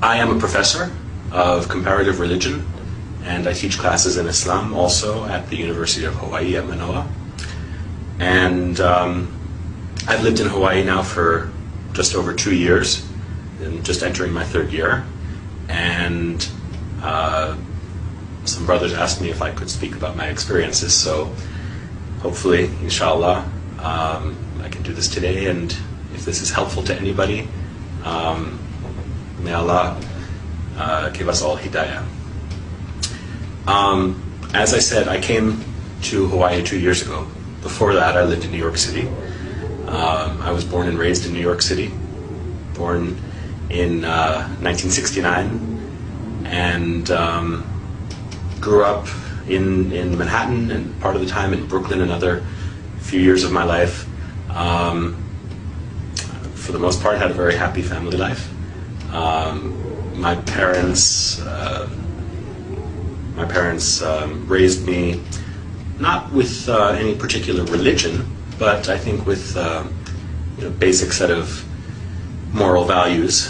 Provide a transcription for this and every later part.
I am a professor of comparative religion, and I teach classes in Islam also at the University of Hawaii at Manoa. And I've lived in Hawaii now for just over 2 years, and just entering my 3rd year. And some brothers asked me if I could speak about my experiences, so hopefully, inshallah, I can do this today, and if this is helpful to anybody, may Allah give us all hidayah. As I said, I came to Hawaii 2 years ago. Before that, I lived in New York City. I was born and raised in New York City, born in 1969, and grew up in Manhattan, and part of the time in Brooklyn, another few years of my life. For the most part, had a very happy family life. My parents raised me not with any particular religion, but I think with basic set of moral values.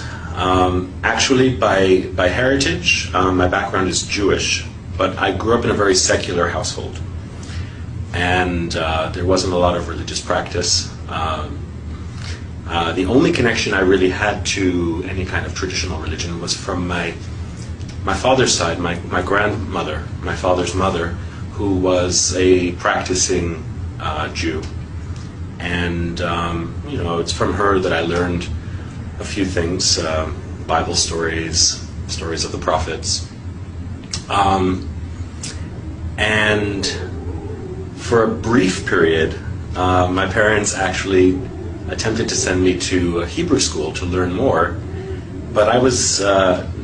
Actually, by heritage, my background is Jewish, but I grew up in a very secular household, and there wasn't a lot of religious practice. The only connection I really had to any kind of traditional religion was from my father's side, my grandmother, my father's mother, who was a practicing Jew. And it's from her that I learned a few things, Bible stories, stories of the prophets. And for a brief period, my parents actually attempted to send me to a Hebrew school to learn more, but I was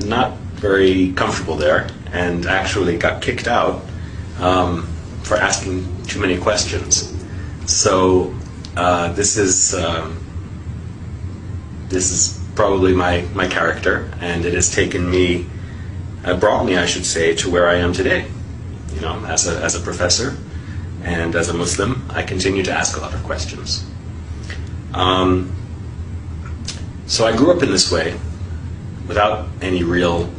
not very comfortable there, and actually got kicked out for asking too many questions. So this is probably my character, and it has brought me, I should say, to where I am today. As a professor and as a Muslim, I continue to ask a lot of questions. So I grew up in this way, without any real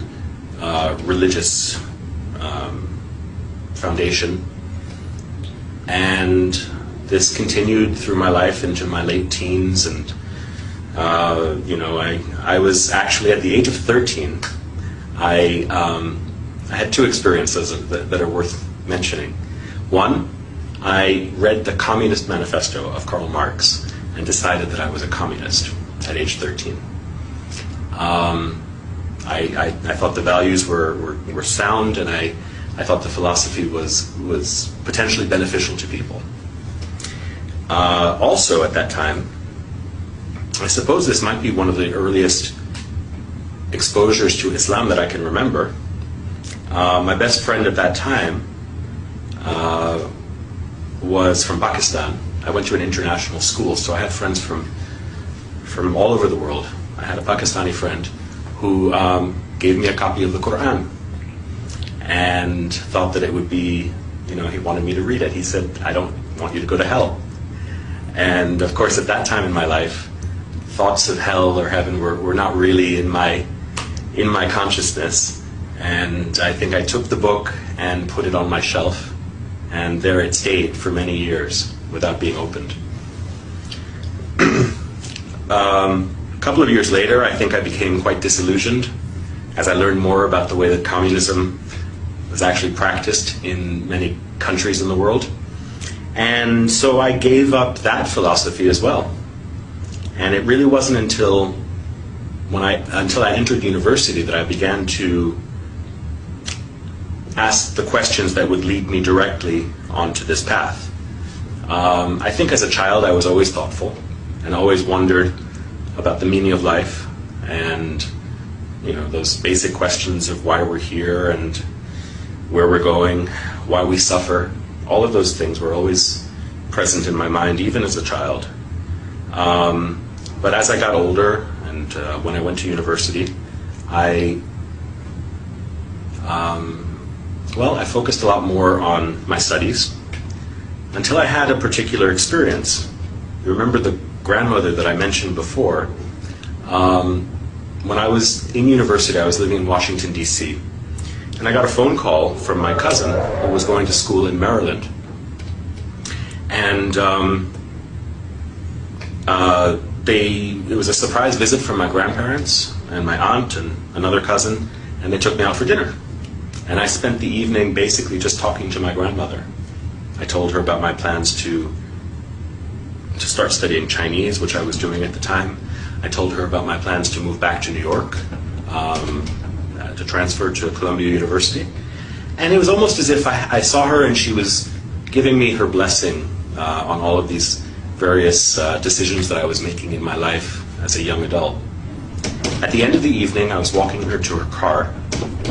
religious foundation, and this continued through my life into my late teens, and I was actually at the age of 13. I had 2 experiences that are worth mentioning. One, I read the Communist Manifesto of Karl Marx and decided that I was a communist at age 13. I thought the values were sound, and I thought the philosophy was potentially beneficial to people. Also at that time, I suppose this might be one of the earliest exposures to Islam that I can remember. My best friend at that time was from Pakistan. I went to an international school, so I had friends from all over the world. I had a Pakistani friend who gave me a copy of the Quran and thought that it would be, he wanted me to read it. He said, "I don't want you to go to hell." And of course, at that time in my life, thoughts of hell or heaven were not really in my consciousness. And I think I took the book and put it on my shelf, and there it stayed for many years without being opened. A couple of years later, I think I became quite disillusioned as I learned more about the way that communism was actually practiced in many countries in the world. And so I gave up that philosophy as well. And it really wasn't until I entered university that I began to ask the questions that would lead me directly onto this path. I think as a child I was always thoughtful and always wondered about the meaning of life, and those basic questions of why we're here and where we're going, why we suffer. All of those things were always present in my mind, even as a child. But as I got older, and when I went to university, I focused a lot more on my studies until I had a particular experience. You remember the grandmother that I mentioned before? when I was in university, I was living in Washington, D.C., and I got a phone call from my cousin who was going to school in Maryland. And it was a surprise visit from my grandparents and my aunt and another cousin, and they took me out for dinner. And I spent the evening basically just talking to my grandmother. I told her about my plans to start studying Chinese, which I was doing at the time. I told her about my plans to move back to New York, to transfer to Columbia University. And it was almost as if I saw her and she was giving me her blessing on all of these various decisions that I was making in my life as a young adult. At the end of the evening, I was walking her to her car,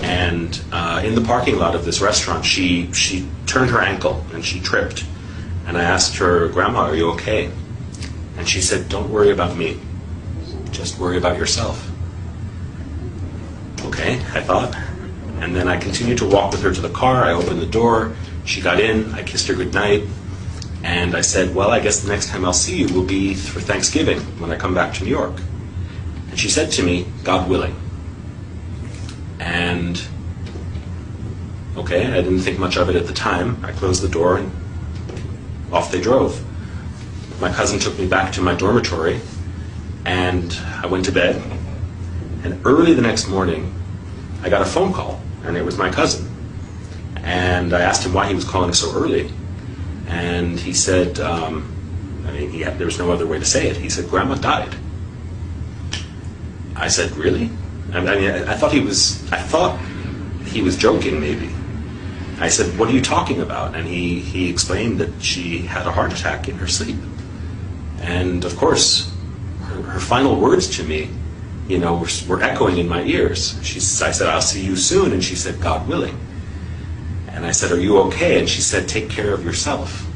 and in the parking lot of this restaurant, she turned her ankle and she tripped. And I asked her, "Grandma, are you okay?" And she said, "Don't worry about me. Just worry about yourself." Okay, I thought. And then I continued to walk with her to the car. I opened the door. She got in. I kissed her goodnight. And I said, "Well, I guess the next time I'll see you will be for Thanksgiving when I come back to New York." And she said to me, "God willing." And okay, I didn't think much of it at the time. I closed the door and off they drove. My cousin took me back to my dormitory, and I went to bed. And early the next morning, I got a phone call, and it was my cousin. And I asked him why he was calling so early. And he said, there was no other way to say it. He said, "Grandma died." I said, "Really?" I thought he was joking, maybe. I said, "What are you talking about?" And he explained that she had a heart attack in her sleep. And of course, her final words to me, were echoing in my ears. I said, "I'll see you soon." And she said, "God willing." And I said, "Are you okay?" And she said, "Take care of yourself."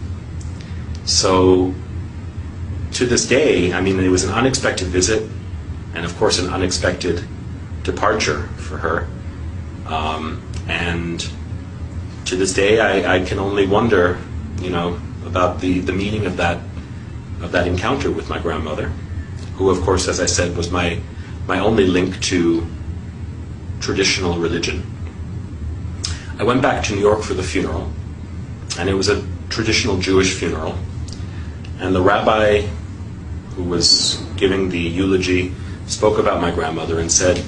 So to this day, it was an unexpected visit, and of course an unexpected departure for her. And to this day, I can only wonder, about the meaning of that encounter with my grandmother, who, of course, as I said, was my only link to traditional religion. I went back to New York for the funeral, and it was a traditional Jewish funeral. And the rabbi who was giving the eulogy spoke about my grandmother and said,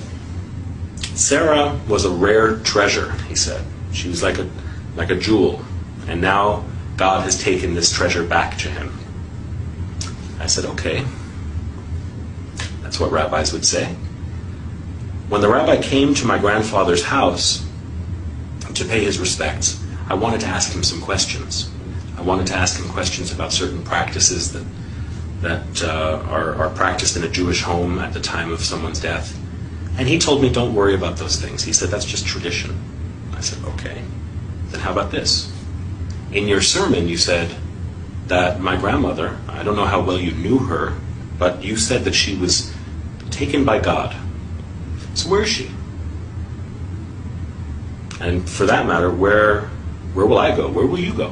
"Sarah was a rare treasure," he said. "She was like a jewel, and now God has taken this treasure back to him." I said, "Okay." That's what rabbis would say. When the rabbi came to my grandfather's house to pay his respects, I wanted to ask him some questions. I wanted to ask him questions about certain practices that are practiced in a Jewish home at the time of someone's death. And he told me, "Don't worry about those things." He said, "That's just tradition." I said, "Okay. Then how about this? In your sermon, you said that my grandmother, I don't know how well you knew her, but you said that she was taken by God. So where is she? And for that matter, where will I go? Where will you go?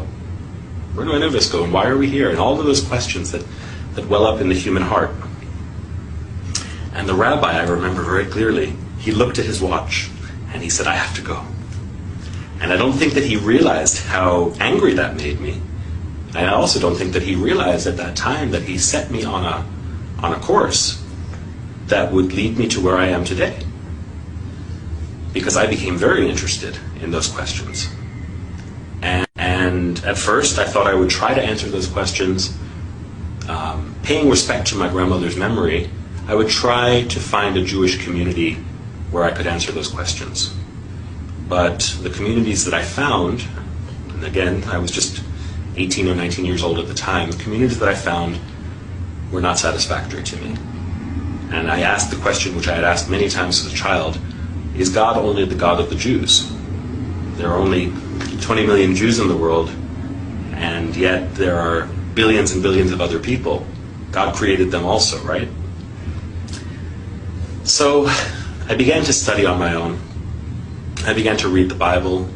Where do any of us go? And why are we here?" And all of those questions that well up in the human heart. And the rabbi, I remember very clearly, he looked at his watch and he said, "I have to go." And I don't think that he realized how angry that made me. And I also don't think that he realized at that time that he set me on a course that would lead me to where I am today. Because I became very interested in those questions. And at first I thought I would try to answer those questions, paying respect to my grandmother's memory. I would try to find a Jewish community where I could answer those questions. But the communities that I found, and again, I was just 18 or 19 years old at the time, the communities that I found were not satisfactory to me. And I asked the question which I had asked many times as a child, is God only the God of the Jews? There are only 20 million Jews in the world, and yet there are billions and billions of other people. God created them also, right? So I began to study on my own. I began to read the Bible.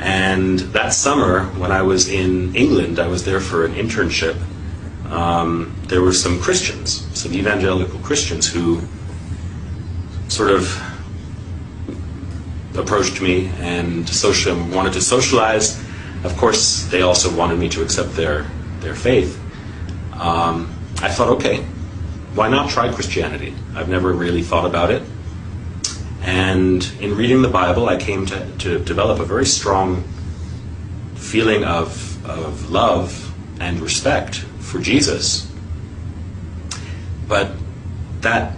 And that summer, when I was in England, I was there for an internship. There were some Christians, some evangelical Christians who sort of approached me and wanted to socialize. Of course, they also wanted me to accept their faith. I thought, okay, why not try Christianity? I've never really thought about it. And in reading the Bible, I came to develop a very strong feeling of love and respect for Jesus. But that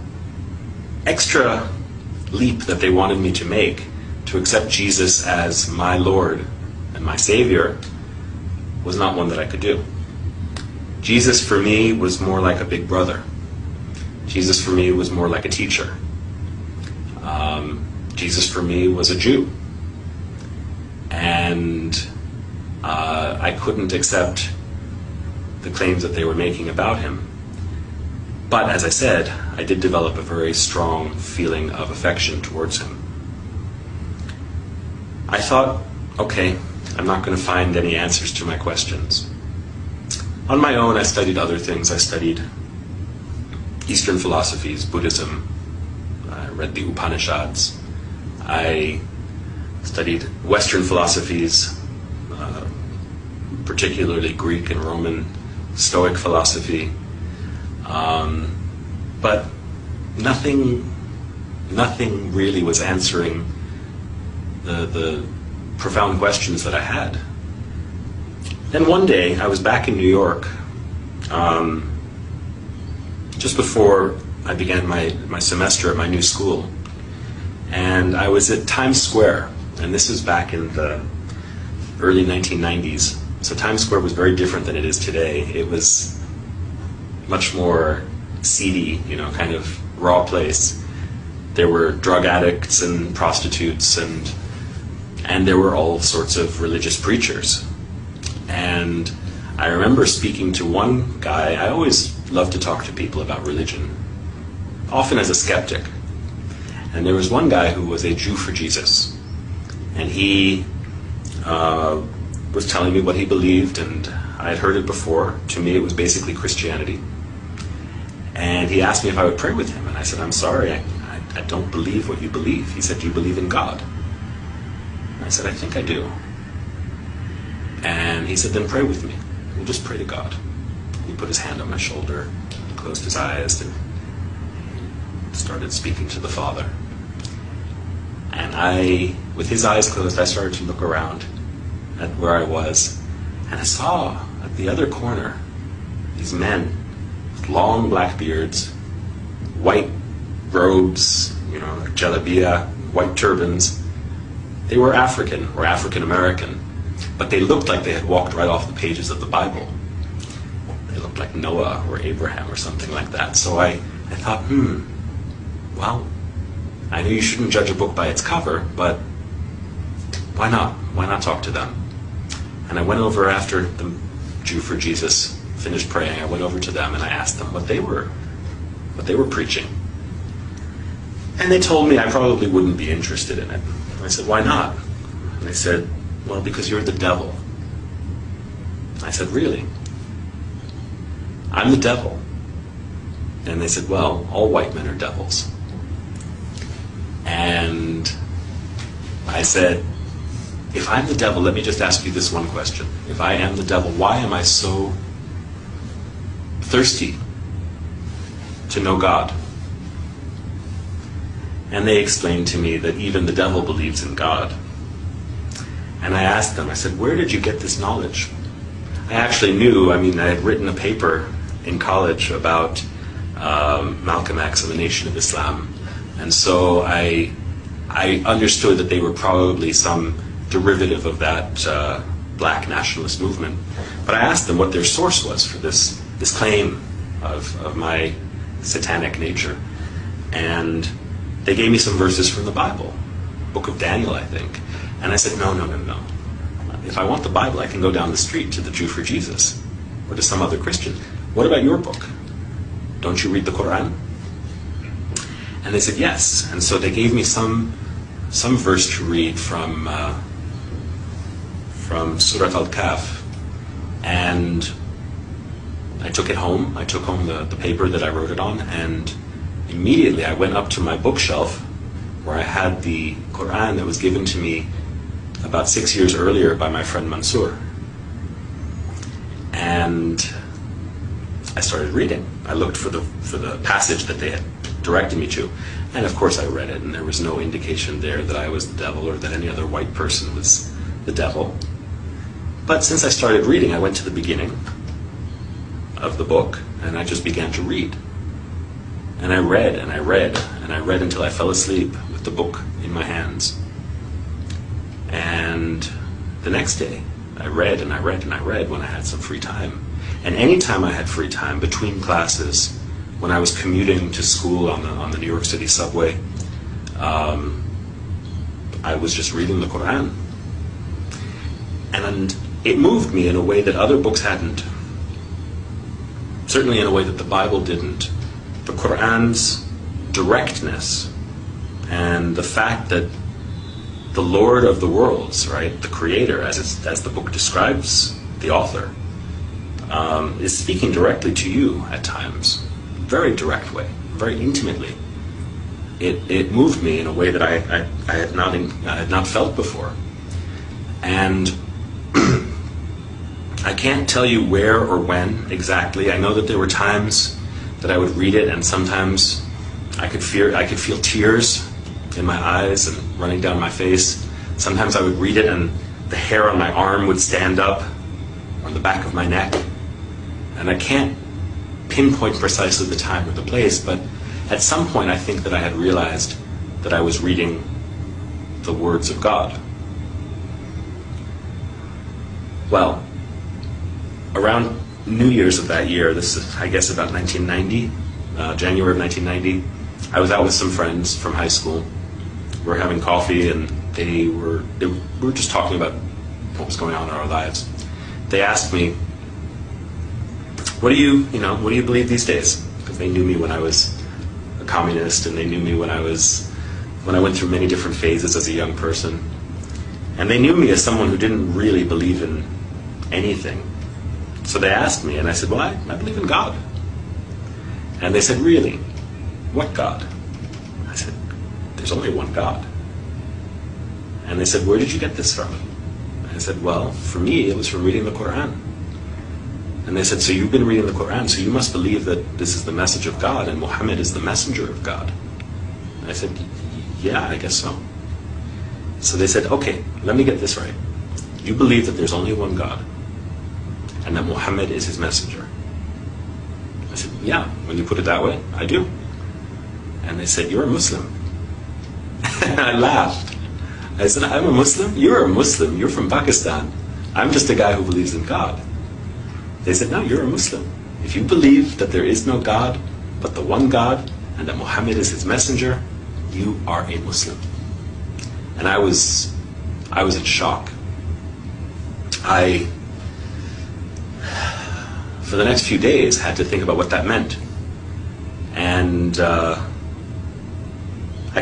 extra leap that they wanted me to make to accept Jesus as my Lord and my Savior was not one that I could do. Jesus for me was more like a big brother. Jesus for me was more like a teacher. Jesus for me was a Jew. And I couldn't accept the claims that they were making about him. But as I said, I did develop a very strong feeling of affection towards him. I thought, okay, I'm not going to find any answers to my questions. On my own, I studied other things. I studied Eastern philosophies, Buddhism. I read the Upanishads. I studied Western philosophies, particularly Greek and Roman Stoic philosophy. But nothing really was answering the profound questions that I had. Then one day, I was back in New York, just before I began my semester at my new school. And I was at Times Square, and this was back in the early 1990s. So Times Square was very different than it is today. It was much more seedy, kind of raw place. There were drug addicts and prostitutes, and there were all sorts of religious preachers. And I remember speaking to one guy. I always love to talk to people about religion, often as a skeptic. And there was one guy who was a Jew for Jesus. And he was telling me what he believed, and I had heard it before. To me, it was basically Christianity. And he asked me if I would pray with him. And I said, I'm sorry, I don't believe what you believe. He said, do you believe in God? And I said, I think I do. And he said, then pray with me. We'll just pray to God. He put his hand on my shoulder, closed his eyes, and started speaking to the Father. And with his eyes closed, I started to look around at where I was. And I saw at the other corner these men with long black beards, white robes, jalabia, white turbans. They were African or African American, but they looked like they had walked right off the pages of the Bible. They looked like Noah or Abraham or something like that. So I thought, well, I know you shouldn't judge a book by its cover, but why not? Why not talk to them? And I went over after the Jew for Jesus finished praying. I went over to them and I asked them what they were preaching. And they told me I probably wouldn't be interested in it. I said, why not? And they said, well, because you're the devil. I said, really? I'm the devil. And they said, well, all white men are devils. And I said, if I'm the devil, let me just ask you this one question. If I am the devil, why am I so thirsty to know God? And they explained to me that even the devil believes in God. And I asked them, I said, where did you get this knowledge? I actually knew, I had written a paper in college about Malcolm X and the Nation of Islam. And so I understood that they were probably some derivative of that black nationalist movement. But I asked them what their source was for this claim of my satanic nature. And they gave me some verses from the Bible, Book of Daniel, I think. And I said, no. If I want the Bible, I can go down the street to the Jew for Jesus or to some other Christian. What about your book? Don't you read the Quran? And they said, yes. And so they gave me some verse to read from Surat Al-Kahf. And I took it home. I took home the paper that I wrote it on, and immediately I went up to my bookshelf where I had the Quran that was given to me about 6 years earlier by my friend Mansour. And I started reading. I looked for the passage that they had directed me to. And of course I read it, and there was no indication there that I was the devil or that any other white person was the devil. But since I started reading, I went to the beginning of the book, and I just began to read. And I read, and I read, and I read until I fell asleep with the book in my hands. And the next day, I read, and I read, and I read when I had some free time. And any time I had free time, between classes, when I was commuting to school on the New York City subway, I was just reading the Quran. And it moved me in a way that other books hadn't. Certainly in a way that the Bible didn't. The Quran's directness and the fact that the Lord of the worlds, right, the Creator, as the book describes the author, is speaking directly to you at times. Very direct way, very intimately. It moved me in a way that I had not felt before. And I can't tell you where or when exactly. I know that there were times that I would read it, and sometimes I could feel tears in my eyes and running down my face. Sometimes I would read it and the hair on my arm would stand up on the back of my neck. And I can't pinpoint precisely the time or the place, but at some point I think that I had realized that I was reading the words of God. Well, around New Year's of that year, this is, I guess, about 1990, January of 1990, I was out with some friends from high school. We were having coffee, and we were just talking about what was going on in our lives. They asked me, what do you believe these days? Because they knew me when I was a communist, and they knew me when I went through many different phases as a young person. And they knew me as someone who didn't really believe in anything. So they asked me, and I said, well, I believe in God. And they said, really? What God? I said, there's only one God. And they said, where did you get this from? And I said, well, for me, it was from reading the Quran. And they said, so you've been reading the Quran, so you must believe that this is the message of God and Muhammad is the messenger of God. And I said, yeah, I guess so. So they said, okay, let me get this right. You believe that there's only one God and that Muhammad is his messenger. I said, yeah, when you put it that way, I do. And they said, you're a Muslim. And I laughed. I said, I'm a Muslim? You're a Muslim. You're from Pakistan. I'm just a guy who believes in God. They said, no, you're a Muslim. If you believe that there is no God but the one God and that Muhammad is his messenger, you are a Muslim. And I was in shock. For the next few days, had to think about what that meant. And I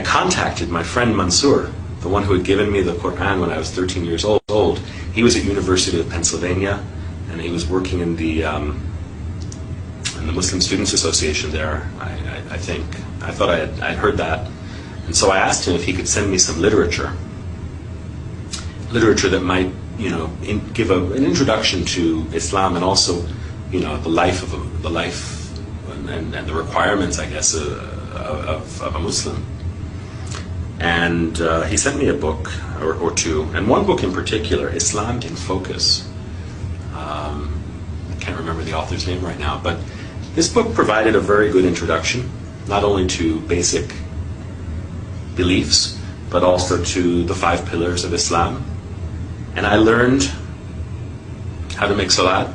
contacted my friend Mansour, the one who had given me the Quran when I was 13 years old. He was at University of Pennsylvania, and he was working in the Muslim Students Association there, I think. I thought I'd heard that. And so I asked him if he could send me some literature that might, give an introduction to Islam, and also, the life and the requirements, I guess, of a Muslim. And he sent me a book or two, and one book in particular, Islam in Focus. I can't remember the author's name right now, but this book provided a very good introduction, not only to basic beliefs, but also to the 5 pillars of Islam. And I learned how to make salat.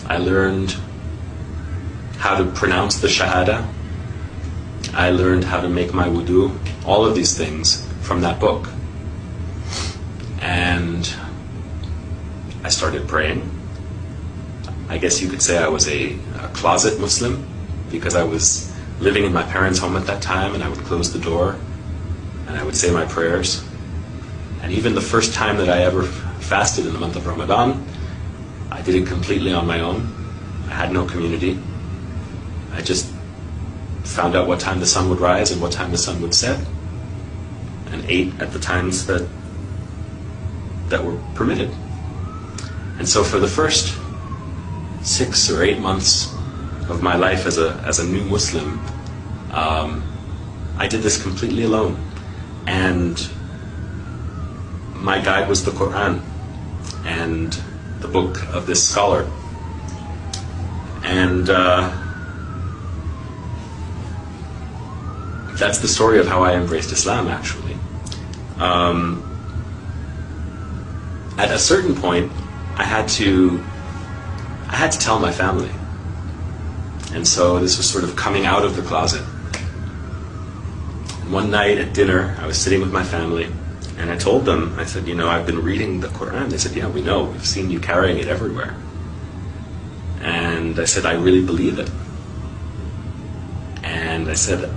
I learned how to pronounce the Shahada. I learned how to make my wudu. All of these things from that book. And I started praying. I guess you could say I was a closet Muslim, because I was living in my parents' home at that time, and I would close the door and I would say my prayers. And even the first time that I ever fasted in the month of Ramadan, I did it completely on my own. I had no community. I just found out what time the sun would rise and what time the sun would set, and ate at the times that were permitted. And so for the first 6 or 8 months of my life as a new Muslim, I did this completely alone. And my guide was the Quran and the book of this scholar. And that's the story of how I embraced Islam, actually. At a certain point, I had to tell my family. And so this was sort of coming out of the closet. And one night at dinner, I was sitting with my family, and I told them, I said, I've been reading the Quran. They said, yeah, we know. We've seen you carrying it everywhere. And I said, I really believe it. And I said,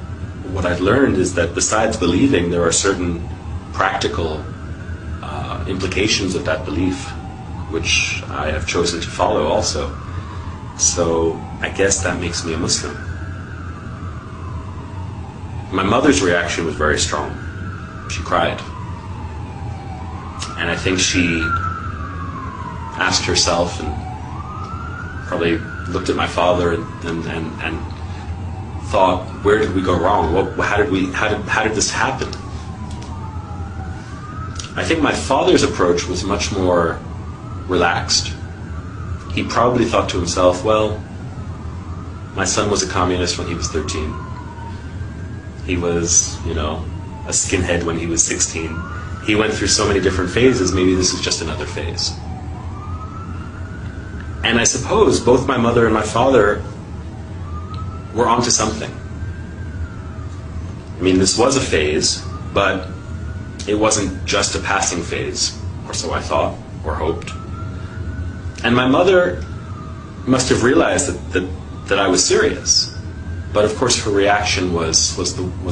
what I've learned is that besides believing, there are certain practical implications of that belief, which I have chosen to follow also. So I guess that makes me a Muslim. My mother's reaction was very strong. She cried. And I think she asked herself and probably looked at my father and thought, where did we go wrong? How did this happen? I think my father's approach was much more relaxed. He probably thought to himself, well, my son was a communist when he was 13. He was, a skinhead when he was 16. He went through so many different phases, maybe this is just another phase. And I suppose both my mother and my father were onto something. I mean, this was a phase, but it wasn't just a passing phase, or so I thought, or hoped. And my mother must have realized that I was serious. But of course her reaction was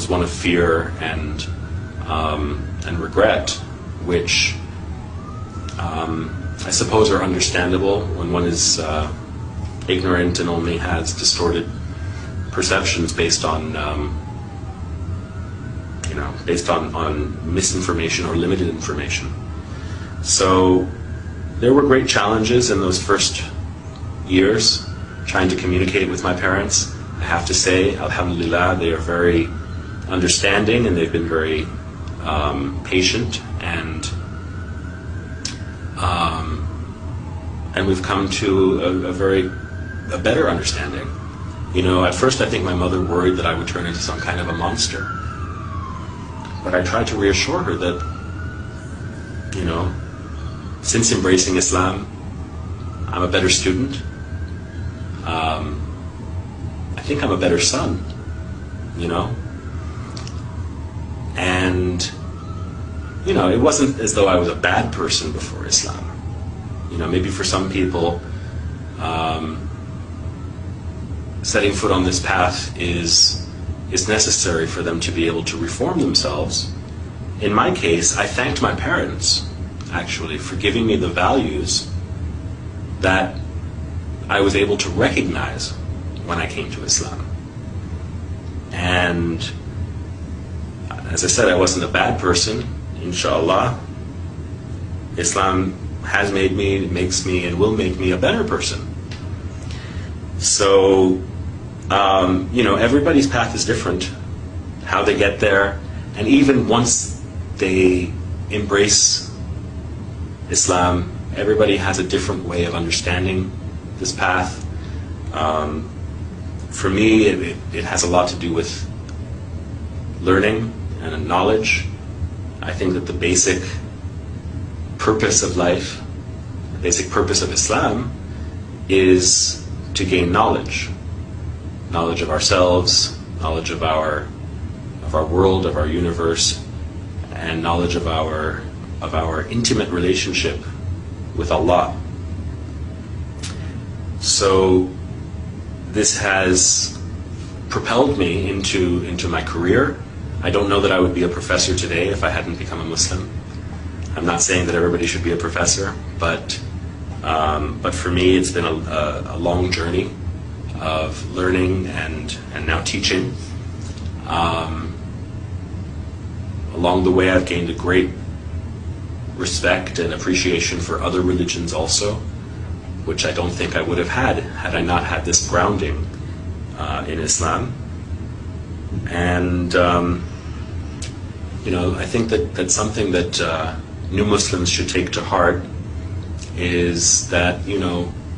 one of fear and regret, which I suppose are understandable when one is ignorant and only has distorted perceptions based on misinformation or limited information. So there were great challenges in those first years trying to communicate with my parents. I have to say, alhamdulillah, they are very understanding and they've been very patient, and we've come to a better understanding. At first I think my mother worried that I would turn into some kind of a monster. But I tried to reassure her that, since embracing Islam, I'm a better student. I think I'm a better son, And, it wasn't as though I was a bad person before Islam. Maybe for some people, setting foot on this path is necessary for them to be able to reform themselves. In my case, I thanked my parents, actually, for giving me the values that I was able to recognize when I came to Islam. And as I said, I wasn't a bad person, inshallah. Islam has made me, makes me, and will make me a better person. So, everybody's path is different, how they get there, and even once they embrace Islam, everybody has a different way of understanding this path. For me, it has a lot to do with learning and knowledge. I think that the basic purpose of life, the basic purpose of Islam, is to gain knowledge. Knowledge of ourselves, knowledge of our world, of our universe, and knowledge of our intimate relationship with Allah. So this has propelled me into my career. I don't know that I would be a professor today if I hadn't become a Muslim. I'm not saying that everybody should be a professor, but for me it's been a long journey of learning and now teaching. along the way I've gained a great respect and appreciation for other religions also, which I don't think I would have had I not had this grounding in Islam. And I think that something that new Muslims should take to heart is that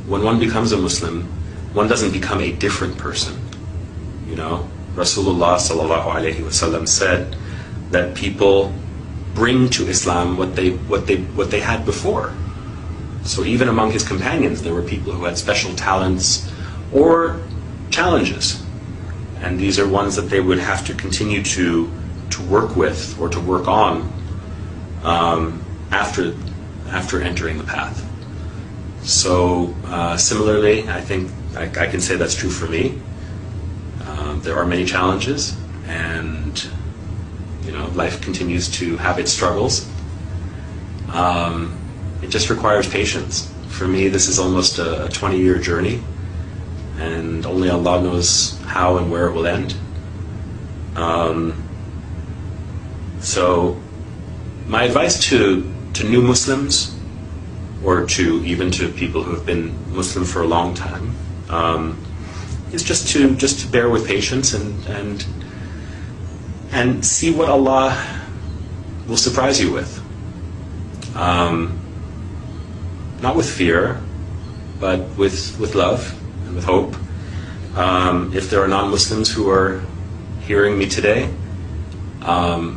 when one becomes a Muslim, one doesn't become a different person. Rasulullah sallallahu alaihi wasallam said that people bring to Islam what they had before. So even among his companions, there were people who had special talents or challenges, and these are ones that they would have to continue to work with or to work on after entering the path. So similarly, I think I can say that's true for me. There are many challenges, and life continues to have its struggles. It just requires patience. For me, this is almost a 20-year journey, and only Allah knows how and where it will end. So my advice to new Muslims, or even to people who have been Muslim for a long time, is just to bear with patience and see what Allah will surprise you with. Not with fear, but with love and with hope. If there are non-Muslims who are hearing me today, I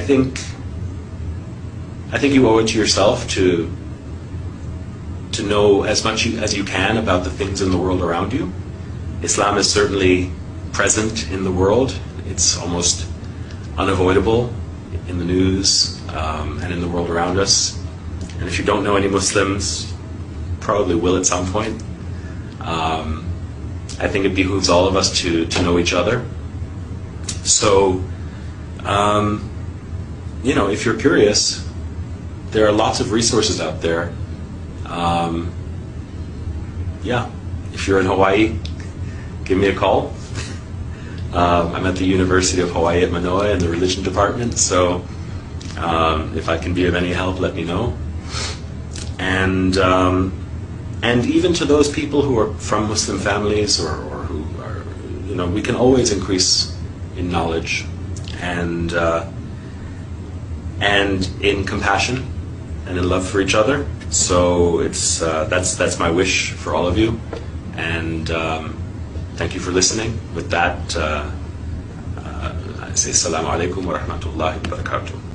think you owe it to yourself to know as much as you can about the things in the world around you. Islam is certainly present in the world. It's almost unavoidable in the news and in the world around us. And if you don't know any Muslims, probably will at some point. I think it behooves all of us to know each other. So, if you're curious, there are lots of resources out there. If you're in Hawaii, give me a call. I'm at the University of Hawaii at Manoa in the religion department, so if I can be of any help, let me know. And even to those people who are from Muslim families or who are, we can always increase in knowledge and in compassion and in love for each other. So that's my wish for all of you, and thank you for listening. With that, I say Assalamu alaikum wa rahmatullahi wa barakatuh.